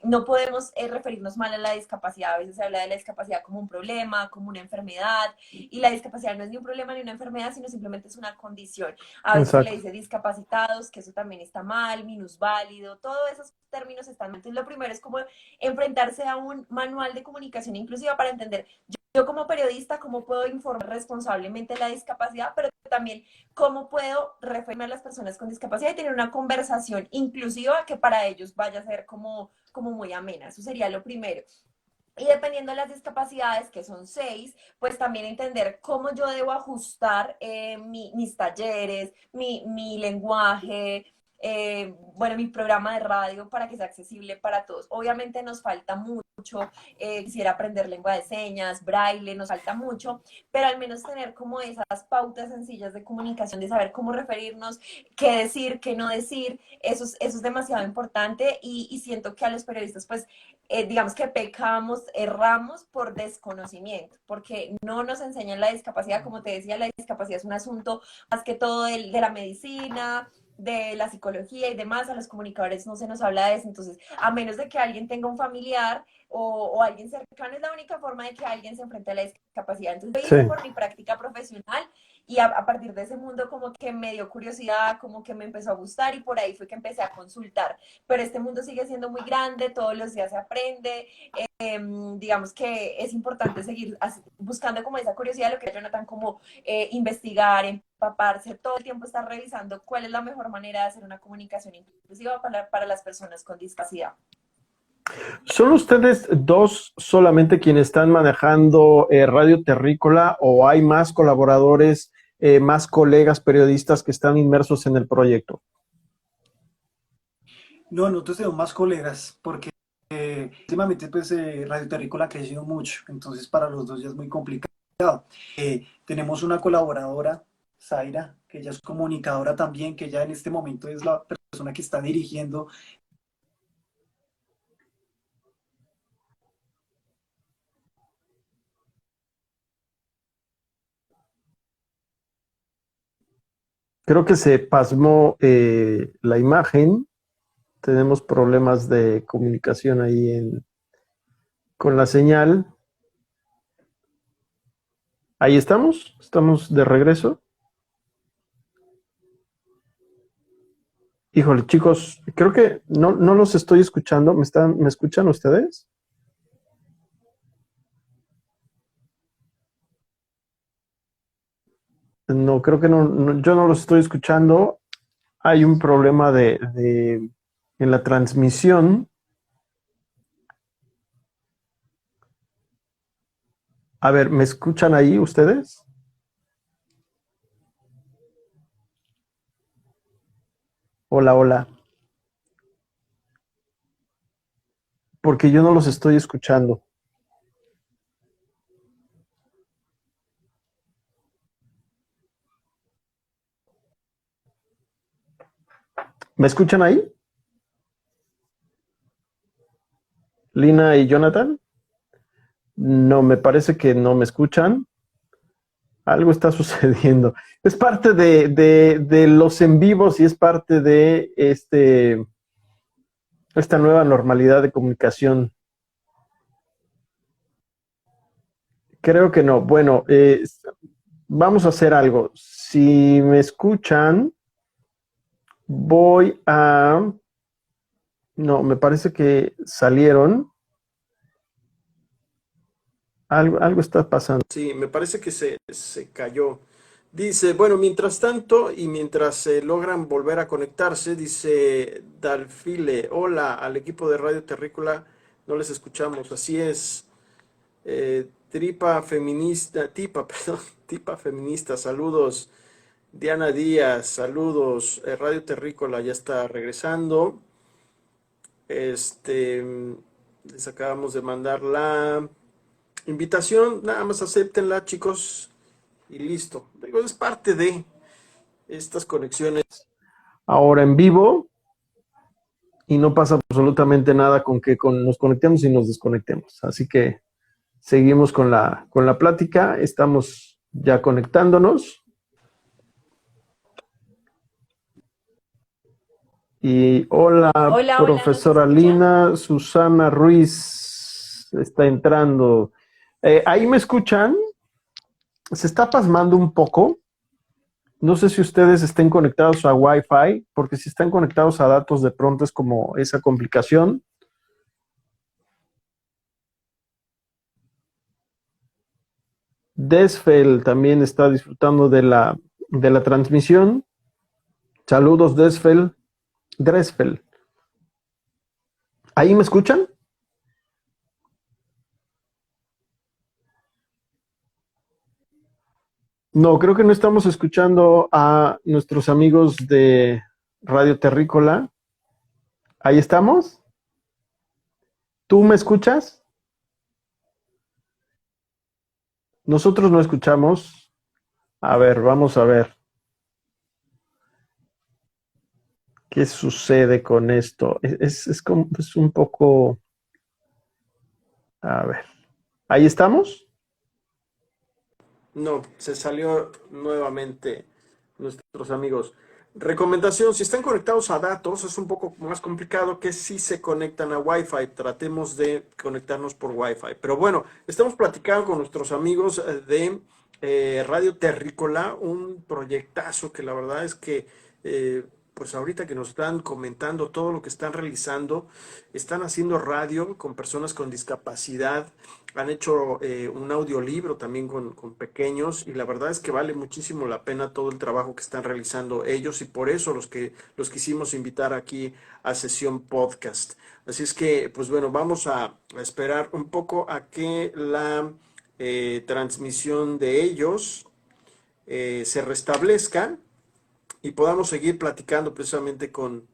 no podemos referirnos mal a la discapacidad. A veces se habla de la discapacidad como un problema, como una enfermedad, y la discapacidad no es ni un problema ni una enfermedad, sino simplemente es una condición. A veces se le Exacto. dice discapacitados, que eso también está mal, minusválido, todos esos términos están mal. Entonces, lo primero es como enfrentarse a un manual de comunicación inclusiva para entender yo como periodista, cómo puedo informar responsablemente de la discapacidad, pero también cómo puedo referirme a las personas con discapacidad y tener una conversación inclusiva que para ellos vaya a ser como muy amena. Eso sería lo primero. Y dependiendo de las discapacidades, que son 6, pues también entender cómo yo debo ajustar mis talleres, mi lenguaje, bueno, mi programa de radio para que sea accesible para todos. Obviamente nos falta mucho, quisiera aprender lengua de señas, braille, nos falta mucho, pero al menos tener como esas pautas sencillas de comunicación, de saber cómo referirnos, qué decir, qué no decir, eso es demasiado importante y siento que a los periodistas pues digamos que pecamos, erramos por desconocimiento, porque no nos enseñan la discapacidad. Como te decía, la discapacidad es un asunto más que todo de la medicina, de la psicología y demás. A los comunicadores no se nos habla de eso. Entonces, a menos de que alguien tenga un familiar o alguien cercano, es la única forma de que alguien se enfrente a la discapacidad. Entonces, lo Sí. hice por mi práctica profesional y a partir de ese mundo como que me dio curiosidad, como que me empezó a gustar y por ahí fue que empecé a consultar. Pero este mundo sigue siendo muy grande, todos los días se aprende. Digamos que es importante seguir buscando como esa curiosidad, lo que Jonathan, como investigar, empaparse, todo el tiempo estar revisando cuál es la mejor manera de hacer una comunicación inclusiva para las personas con discapacidad. ¿Son ustedes dos solamente quienes están manejando Radio Terrícola o hay más colaboradores, más colegas periodistas que están inmersos en el proyecto? No, nosotros tenemos más colegas, porque últimamente pues Radio Terrícola ha crecido mucho, entonces para los dos ya es muy complicado. Tenemos una colaboradora, Zaira, que ella es comunicadora también, que ya en este momento es la persona que está dirigiendo. Creo que se pasmó la imagen. Tenemos problemas de comunicación ahí con la señal. Ahí estamos de regreso. Híjole, chicos, creo que no los estoy escuchando. ¿Me escuchan ustedes? No, creo que yo no los estoy escuchando. Hay un problema en la transmisión. A ver, ¿me escuchan ahí ustedes? Hola, hola. Porque yo no los estoy escuchando. ¿Me escuchan ahí? Lina y Jonathan. No, me parece que no me escuchan. Algo está sucediendo. Es parte de los en vivos y es parte de esta nueva normalidad de comunicación. Creo que no. Bueno, vamos a hacer algo. Si me escuchan, voy a... No, me parece que salieron. Algo está pasando. Sí, me parece que se cayó. Dice, bueno, mientras tanto y mientras logran volver a conectarse, dice Dalfile, hola al equipo de Radio Terrícola, no les escuchamos, así es. Tipa feminista, saludos. Diana Díaz, saludos. Radio Terrícola ya está regresando. Este, les acabamos de mandar la invitación, nada más acéptenla, chicos, y listo. Digo, es parte de estas conexiones ahora en vivo y no pasa absolutamente nada con que nos conectemos y nos desconectemos. Así que seguimos con la plática, estamos ya conectándonos. Y hola, Hola, hola, ¿nos profesora escuchan? Lina, Susana Ruiz está entrando. ¿Ahí me escuchan? Se está pasmando un poco. No sé si ustedes estén conectados a Wi-Fi, porque si están conectados a datos, de pronto es como esa complicación. Desfel también está disfrutando de la transmisión. Saludos, Desfel. Dresfel. ¿Ahí me escuchan? No, creo que no estamos escuchando a nuestros amigos de Radio Terrícola. ¿Ahí estamos? ¿Tú me escuchas? Nosotros no escuchamos. A ver, vamos a ver. ¿Qué sucede con esto? Es un poco... A ver. ¿Ahí estamos? No, se salió nuevamente nuestros amigos. Recomendación, si están conectados a datos, es un poco más complicado que si se conectan a Wi-Fi. Tratemos de conectarnos por Wi-Fi. Pero bueno, estamos platicando con nuestros amigos de Radio Terrícola, un proyectazo que la verdad es que, pues ahorita que nos están comentando todo lo que están realizando, están haciendo radio con personas con discapacidad, han hecho un audiolibro también con pequeños y la verdad es que vale muchísimo la pena todo el trabajo que están realizando ellos y por eso los quisimos invitar aquí a Sesión Podcast. Así es que, pues bueno, vamos a esperar un poco a que la transmisión de ellos se restablezca y podamos seguir platicando precisamente con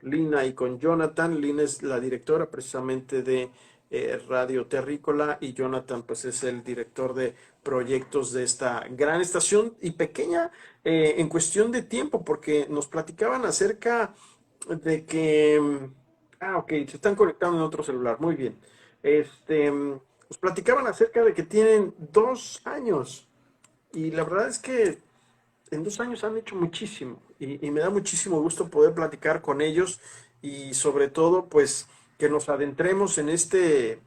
Lina y con Jonathan. Lina es la directora precisamente de Radio Terrícola y Jonathan pues es el director de proyectos de esta gran estación y pequeña en cuestión de tiempo, porque nos platicaban acerca de que... ok, se están conectando en otro celular, muy bien. Nos platicaban acerca de que tienen 2 años y la verdad es que en 2 años han hecho muchísimo y me da muchísimo gusto poder platicar con ellos y sobre todo pues que nos adentremos en este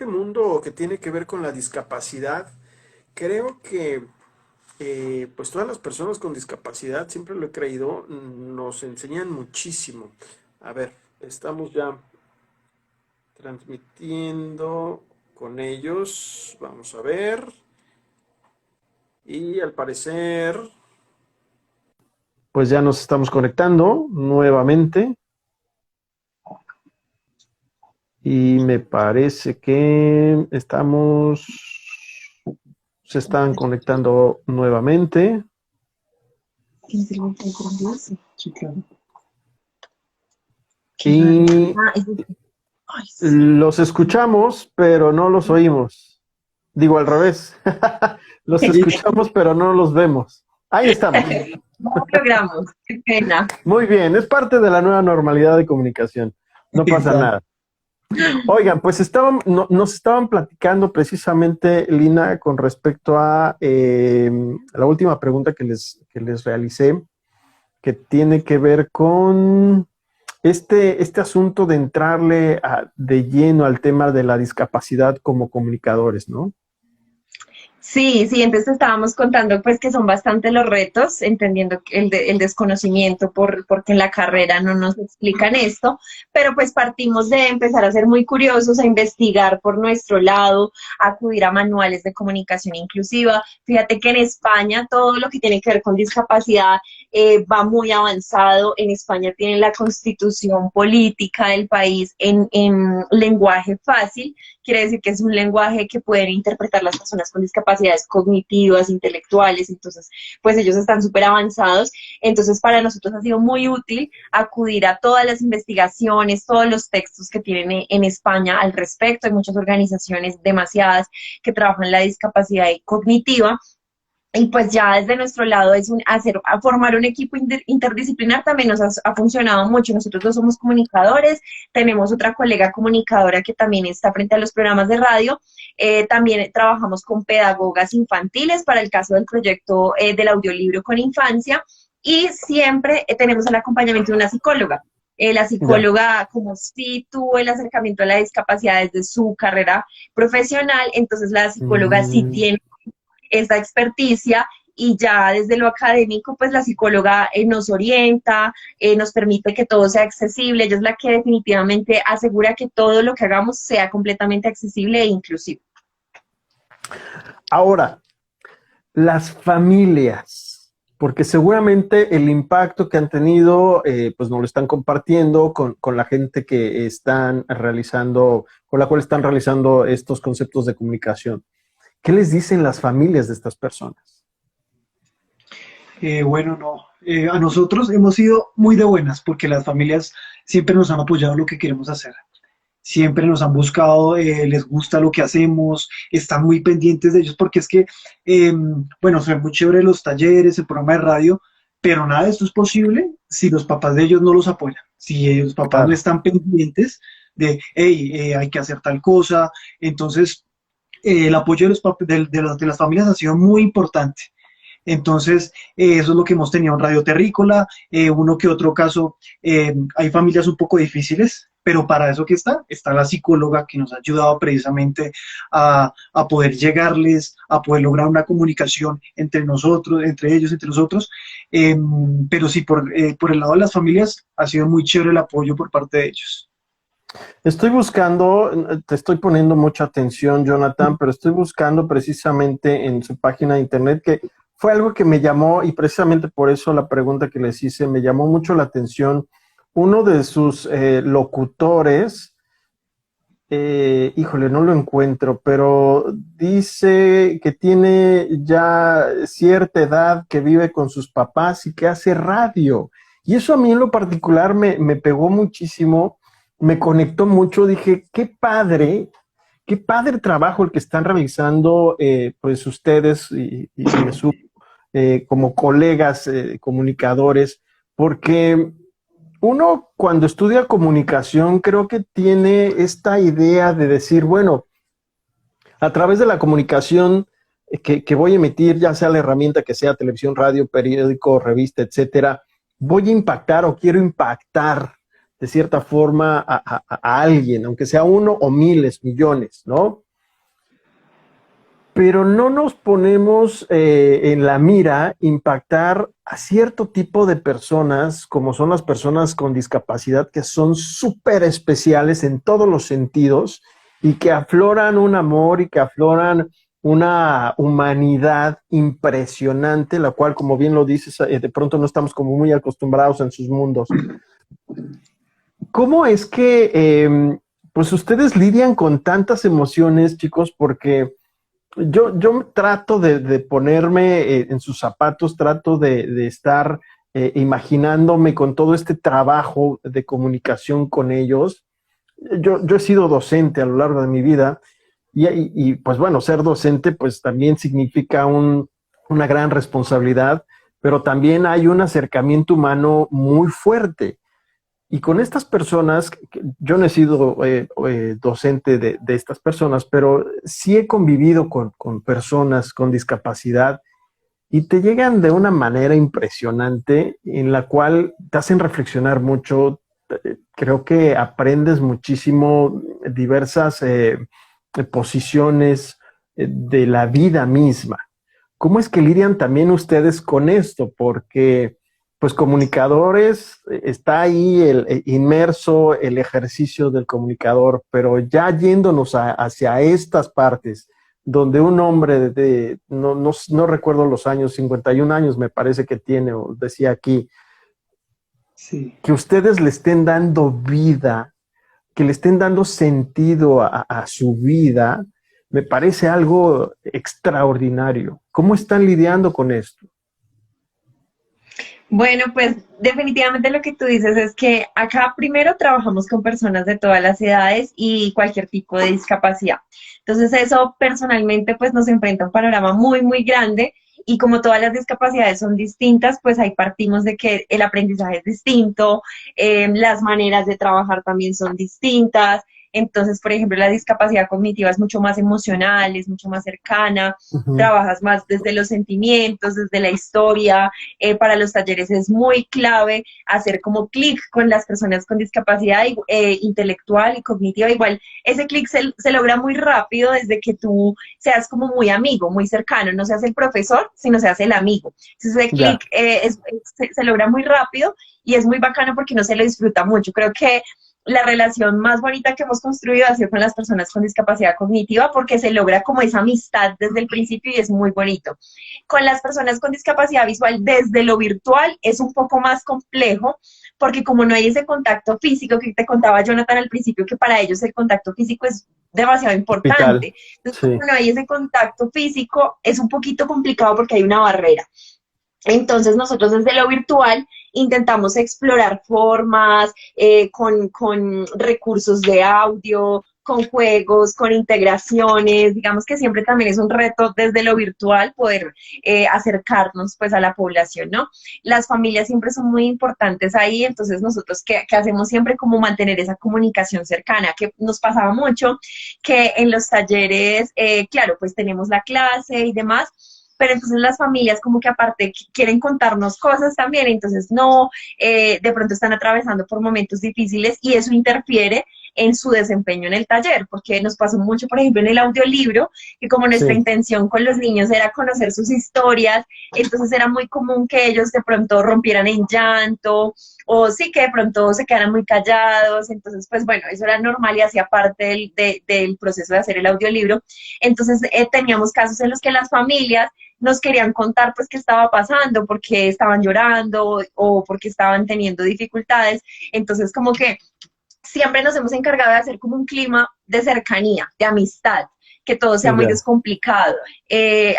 mundo que tiene que ver con la discapacidad. Creo que pues todas las personas con discapacidad, siempre lo he creído, nos enseñan muchísimo. A ver, estamos ya transmitiendo con ellos, vamos a ver. Y al parecer, pues ya nos estamos conectando nuevamente. Y me parece que se están conectando nuevamente. Y los escuchamos, pero no los oímos. Digo al revés. Los escuchamos, pero no los vemos. Ahí estamos. No logramos, qué pena. Muy bien, es parte de la nueva normalidad de comunicación. No pasa nada. Oigan, pues nos estaban platicando precisamente, Lina, con respecto a la última pregunta que les realicé, que tiene que ver con este asunto de entrarle de lleno al tema de la discapacidad como comunicadores, ¿no? Sí, sí, entonces estábamos contando pues que son bastante los retos, entendiendo que el desconocimiento porque en la carrera no nos explican esto, pero pues partimos de empezar a ser muy curiosos, a investigar por nuestro lado, a acudir a manuales de comunicación inclusiva. Fíjate que en España todo lo que tiene que ver con discapacidad va muy avanzado. En España tienen la constitución política del país en lenguaje fácil, quiere decir que es un lenguaje que pueden interpretar las personas con discapacidad capacidades cognitivas, intelectuales, entonces pues ellos están súper avanzados. Entonces para nosotros ha sido muy útil acudir a todas las investigaciones, todos los textos que tienen en España al respecto. Hay muchas organizaciones, demasiadas, que trabajan la discapacidad cognitiva. Y pues ya desde nuestro lado es formar un equipo interdisciplinar también nos ha funcionado mucho. Nosotros dos somos comunicadores, tenemos otra colega comunicadora que también está frente a los programas de radio. También trabajamos con pedagogas infantiles para el caso del proyecto del audiolibro con infancia, y siempre tenemos el acompañamiento de una psicóloga. La psicóloga, como sí tuvo el acercamiento a la discapacidad desde su carrera profesional, entonces la psicóloga sí tiene esta experticia, y ya desde lo académico, pues la psicóloga nos orienta, nos permite que todo sea accesible. Ella es la que definitivamente asegura que todo lo que hagamos sea completamente accesible e inclusivo. Ahora, las familias, porque seguramente el impacto que han tenido, pues nos lo están compartiendo con la gente que están realizando, con la cual están realizando estos conceptos de comunicación. ¿Qué les dicen las familias de estas personas? A nosotros hemos sido muy de buenas porque las familias siempre nos han apoyado lo que queremos hacer. Siempre nos han buscado, les gusta lo que hacemos, están muy pendientes de ellos porque es que, son muy chévere los talleres, el programa de radio, pero nada de esto es posible si los papás de ellos no los apoyan, si los papás no están pendientes de, hey, hay que hacer tal cosa. Entonces el apoyo de las familias ha sido muy importante. Entonces, eso es lo que hemos tenido en Radio Terrícola. Uno que otro caso, hay familias un poco difíciles, pero para eso que está la psicóloga que nos ha ayudado precisamente a poder llegarles, a poder lograr una comunicación entre nosotros, entre ellos, entre nosotros. Pero sí, por el lado de las familias, ha sido muy chévere el apoyo por parte de ellos. Estoy buscando, te estoy poniendo mucha atención, Jonathan, pero estoy buscando precisamente en su página de internet, que fue algo que me llamó, y precisamente por eso la pregunta que les hice, me llamó mucho la atención. Uno de sus locutores, híjole, no lo encuentro, pero dice que tiene ya cierta edad, que vive con sus papás y que hace radio. Y eso a mí en lo particular me pegó muchísimo, me conectó mucho. Dije, qué padre trabajo el que están realizando pues ustedes y como colegas comunicadores, porque uno cuando estudia comunicación creo que tiene esta idea de decir, bueno, a través de la comunicación que voy a emitir, ya sea la herramienta que sea televisión, radio, periódico, revista, etcétera, voy a impactar o quiero impactar de cierta forma a alguien, aunque sea uno o miles, millones, ¿no? Pero no nos ponemos en la mira impactar a cierto tipo de personas, como son las personas con discapacidad, que son súper especiales en todos los sentidos y que afloran un amor y que afloran una humanidad impresionante, la cual, como bien lo dices, de pronto no estamos como muy acostumbrados en sus mundos. ¿Cómo es que pues ustedes lidian con tantas emociones, chicos? Porque yo trato de ponerme en sus zapatos, trato de estar imaginándome con todo este trabajo de comunicación con ellos. Yo he sido docente a lo largo de mi vida y pues bueno, ser docente pues también significa una gran responsabilidad, pero también hay un acercamiento humano muy fuerte. Y con estas personas, yo no he sido docente de estas personas, pero sí he convivido con personas con discapacidad y te llegan de una manera impresionante en la cual te hacen reflexionar mucho. Creo que aprendes muchísimo diversas posiciones de la vida misma. ¿Cómo es que lidian también ustedes con esto? Porque pues comunicadores, está ahí inmerso el ejercicio del comunicador, pero ya yéndonos hacia estas partes, donde un hombre no recuerdo los años, 51 años me parece que tiene, o decía aquí, sí, que ustedes le estén dando vida, que le estén dando sentido a su vida, me parece algo extraordinario. ¿Cómo están lidiando con esto? Bueno, pues definitivamente lo que tú dices es que acá primero trabajamos con personas de todas las edades y cualquier tipo de discapacidad. Entonces eso personalmente pues nos enfrenta a un panorama muy, muy grande y como todas las discapacidades son distintas, pues ahí partimos de que el aprendizaje es distinto, las maneras de trabajar también son distintas. Entonces, por ejemplo, la discapacidad cognitiva es mucho más emocional, es mucho más cercana, Ujú. trabajas más desde los sentimientos, desde la historia, para los talleres es muy clave hacer como clic con las personas con discapacidad intelectual y cognitiva. Igual, ese clic se logra muy rápido desde que tú seas como muy amigo, muy cercano, no seas el profesor, sino seas el amigo. Entonces, ese Ya, clic se logra muy rápido y es muy bacano porque uno se lo disfruta mucho. Creo que la relación más bonita que hemos construido ha sido con las personas con discapacidad cognitiva porque se logra como esa amistad desde el principio y es muy bonito. Con las personas con discapacidad visual desde lo virtual es un poco más complejo porque como no hay ese contacto físico que te contaba Jonathan al principio, que para ellos el contacto físico es demasiado vital. importante. Entonces, Sí, como no hay ese contacto físico, es un poquito complicado porque hay una barrera. Entonces nosotros desde lo virtual intentamos explorar formas con recursos de audio, con juegos, con integraciones. Digamos que siempre también es un reto desde lo virtual poder acercarnos pues a la población, ¿no? Las familias siempre son muy importantes ahí, entonces nosotros ¿qué hacemos siempre? Como mantener esa comunicación cercana, que nos pasaba mucho que en los talleres, claro, pues tenemos la clase y demás, pero entonces las familias como que aparte quieren contarnos cosas también, entonces no, de pronto están atravesando por momentos difíciles y eso interfiere en su desempeño en el taller, porque nos pasó mucho, por ejemplo, en el audiolibro, que como nuestra sí. intención con los niños era conocer sus historias, entonces era muy común que ellos de pronto rompieran en llanto, o sí que de pronto se quedaran muy callados, entonces pues bueno, eso era normal y hacía parte del proceso de hacer el audiolibro, entonces teníamos casos en los que las familias nos querían contar pues qué estaba pasando, porque estaban llorando o porque estaban teniendo dificultades. Entonces como que siempre nos hemos encargado de hacer como un clima de cercanía, de amistad, que todo sea muy Ya. descomplicado,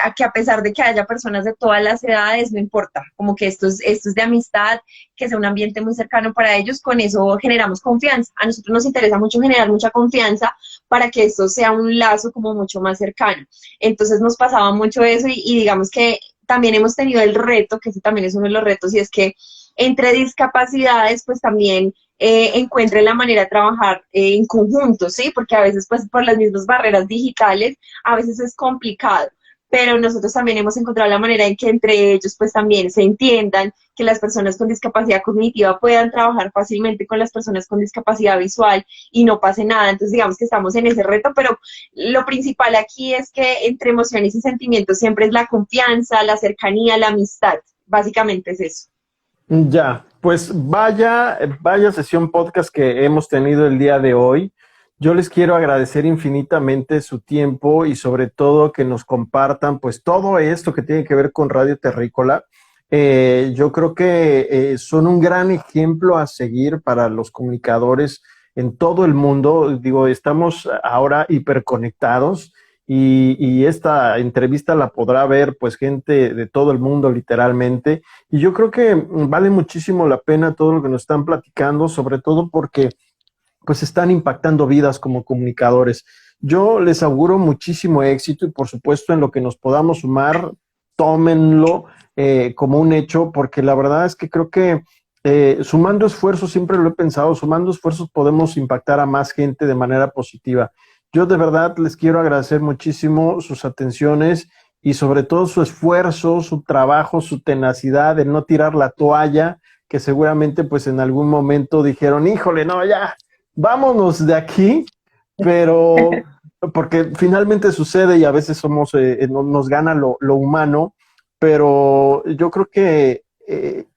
a que a pesar de que haya personas de todas las edades, no importa, como que esto es de amistad, que sea un ambiente muy cercano para ellos, con eso generamos confianza. A nosotros nos interesa mucho generar mucha confianza para que esto sea un lazo como mucho más cercano. Entonces nos pasaba mucho eso y digamos que también hemos tenido el reto, que ese también es uno de los retos, y es que entre discapacidades, pues también encuentren la manera de trabajar en conjunto, ¿sí? Porque a veces, pues, por las mismas barreras digitales, a veces es complicado. Pero nosotros también hemos encontrado la manera en que entre ellos, pues, también se entiendan, que las personas con discapacidad cognitiva puedan trabajar fácilmente con las personas con discapacidad visual y no pase nada. Entonces, digamos que estamos en ese reto, pero lo principal aquí es que entre emociones y sentimientos siempre es la confianza, la cercanía, la amistad. Básicamente es eso. Ya, pues vaya sesión podcast que hemos tenido el día de hoy. Yo les quiero agradecer infinitamente su tiempo y sobre todo que nos compartan pues todo esto que tiene que ver con Radio Terrícola. Yo creo que son un gran ejemplo a seguir para los comunicadores en todo el mundo. Digo, estamos ahora hiperconectados y esta entrevista la podrá ver pues gente de todo el mundo literalmente. Y yo creo que vale muchísimo la pena todo lo que nos están platicando, sobre todo porque pues están impactando vidas como comunicadores. Yo les auguro muchísimo éxito y por supuesto en lo que nos podamos sumar, tómenlo como un hecho, porque la verdad es que creo que sumando esfuerzos, siempre lo he pensado, sumando esfuerzos podemos impactar a más gente de manera positiva. Yo de verdad les quiero agradecer muchísimo sus atenciones y sobre todo su esfuerzo, su trabajo, su tenacidad de no tirar la toalla, que seguramente pues en algún momento dijeron, híjole, no, ya, vámonos de aquí, pero porque finalmente sucede y a veces somos, nos gana lo humano, pero yo creo que,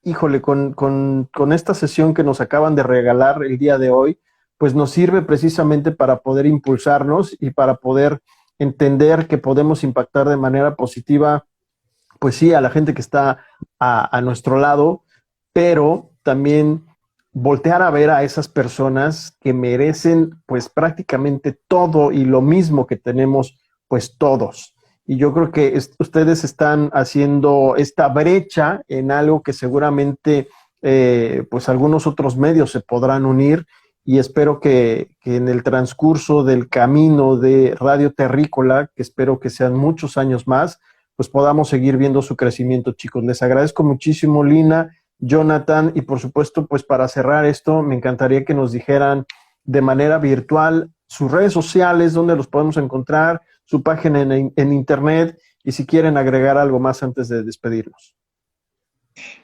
híjole, con esta sesión que nos acaban de regalar el día de hoy, pues nos sirve precisamente para poder impulsarnos y para poder entender que podemos impactar de manera positiva, pues sí, a la gente que está a nuestro lado, pero también voltear a ver a esas personas que merecen pues prácticamente todo y lo mismo que tenemos pues todos. Y yo creo que ustedes están haciendo esta brecha en algo que seguramente pues algunos otros medios se podrán unir, y espero que en el transcurso del camino de Radio Terrícola, que espero que sean muchos años más, pues podamos seguir viendo su crecimiento, chicos. Les agradezco muchísimo, Lina, Jonathan, y por supuesto, pues para cerrar esto, me encantaría que nos dijeran de manera virtual sus redes sociales, dónde los podemos encontrar, su página en internet, y si quieren agregar algo más antes de despedirnos.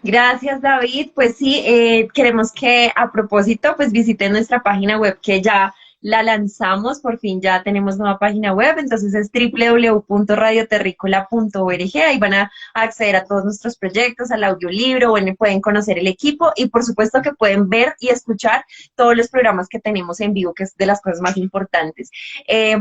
Gracias, David. Pues sí, queremos que a propósito, pues visiten nuestra página web que ya la lanzamos, por fin ya tenemos nueva página web, entonces es www.radioterricola.org, ahí van a acceder a todos nuestros proyectos, al audiolibro, bueno, pueden conocer el equipo y por supuesto que pueden ver y escuchar todos los programas que tenemos en vivo, que es de las cosas más importantes.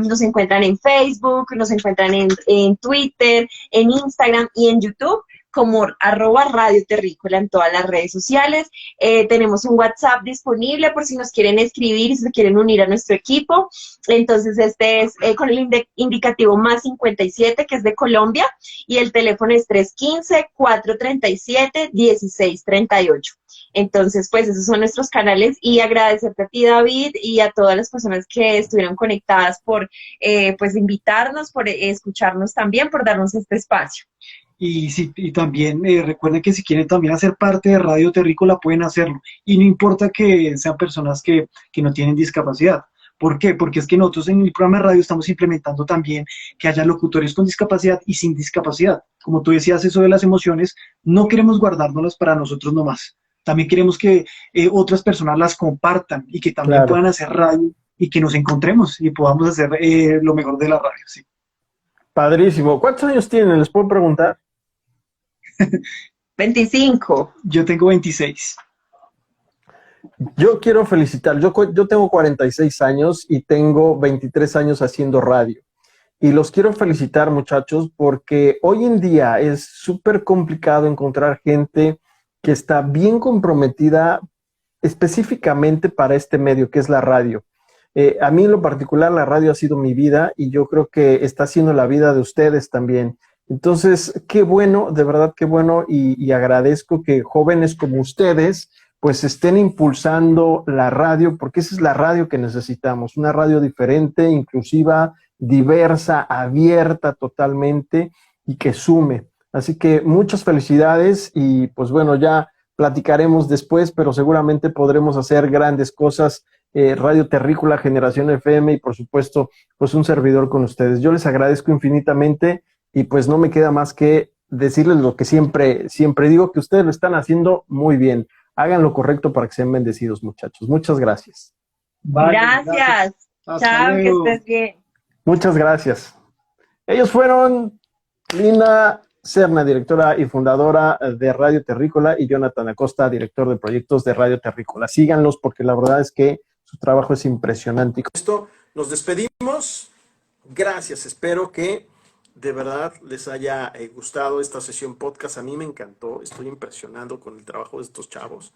Nos encuentran en Facebook, nos encuentran en Twitter, en Instagram y en YouTube, como @Radio Terrícola en todas las redes sociales. Tenemos un WhatsApp disponible por si nos quieren escribir y si se quieren unir a nuestro equipo. Entonces, este es con el indicativo +57, que es de Colombia, y el teléfono es 315-437-1638. Entonces, pues esos son nuestros canales, y agradecerte a ti, David, y a todas las personas que estuvieron conectadas por pues invitarnos, por escucharnos también, por darnos este espacio. Y también recuerden que si quieren también hacer parte de Radio Terrícola pueden hacerlo. Y no importa que sean personas que no tienen discapacidad. ¿Por qué? Porque es que nosotros en el programa de radio estamos implementando también que haya locutores con discapacidad y sin discapacidad. Como tú decías, eso de las emociones, no queremos guardárnoslas para nosotros nomás. También queremos que otras personas las compartan y que también puedan hacer radio y que nos encontremos y podamos hacer lo mejor de la radio. Sí. Padrísimo. ¿Cuántos años tienen? ¿Les puedo preguntar? 25. Yo tengo 26. Yo quiero felicitar, yo tengo 46 años y tengo 23 años haciendo radio. Y los quiero felicitar, muchachos, porque hoy en día es súper complicado encontrar gente que está bien comprometida específicamente para este medio que es la radio. A mí en lo particular la radio ha sido mi vida y yo creo que está siendo la vida de ustedes también. Entonces, qué bueno, de verdad qué bueno, y agradezco que jóvenes como ustedes pues estén impulsando la radio, porque esa es la radio que necesitamos, una radio diferente, inclusiva, diversa, abierta totalmente y que sume. Así que muchas felicidades y pues bueno, ya platicaremos después, pero seguramente podremos hacer grandes cosas. Radio Terrícola, Generación FM y por supuesto pues un servidor con ustedes. Yo les agradezco infinitamente. Y pues no me queda más que decirles lo que siempre digo, que ustedes lo están haciendo muy bien. Hagan lo correcto para que sean bendecidos, muchachos. Muchas gracias. Vale, gracias. Chao, que estés bien. Muchas gracias. Ellos fueron Lina Serna, directora y fundadora de Radio Terrícola, y Jonathan Acosta, director de proyectos de Radio Terrícola. Síganlos porque la verdad es que su trabajo es impresionante. Y con esto nos despedimos. Gracias. Espero que de verdad les haya gustado esta sesión podcast. A mí me encantó, estoy impresionado con el trabajo de estos chavos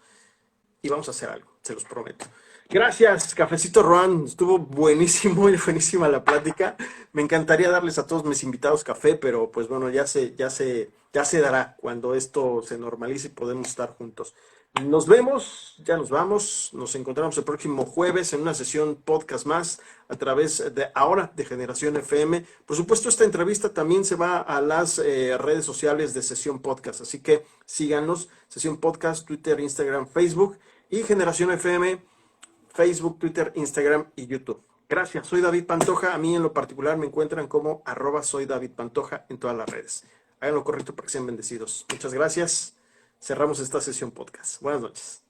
y vamos a hacer algo, se los prometo. Gracias, Cafecito Ruan, estuvo buenísimo y buenísima la plática. Me encantaría darles a todos mis invitados café, pero pues bueno, ya se dará cuando esto se normalice y podemos estar juntos. Nos vemos, ya nos vamos, nos encontramos el próximo jueves en una sesión podcast más a través de ahora de Generación FM. Por supuesto, esta entrevista también se va a las redes sociales de Sesión Podcast, así que síganos, Sesión Podcast, Twitter, Instagram, Facebook y Generación FM, Facebook, Twitter, Instagram y YouTube. Gracias, soy David Pantoja, a mí en lo particular me encuentran como @soydavidpantoja en todas las redes. Hagan lo correcto para que sean bendecidos. Muchas gracias. Cerramos esta sesión podcast. Buenas noches.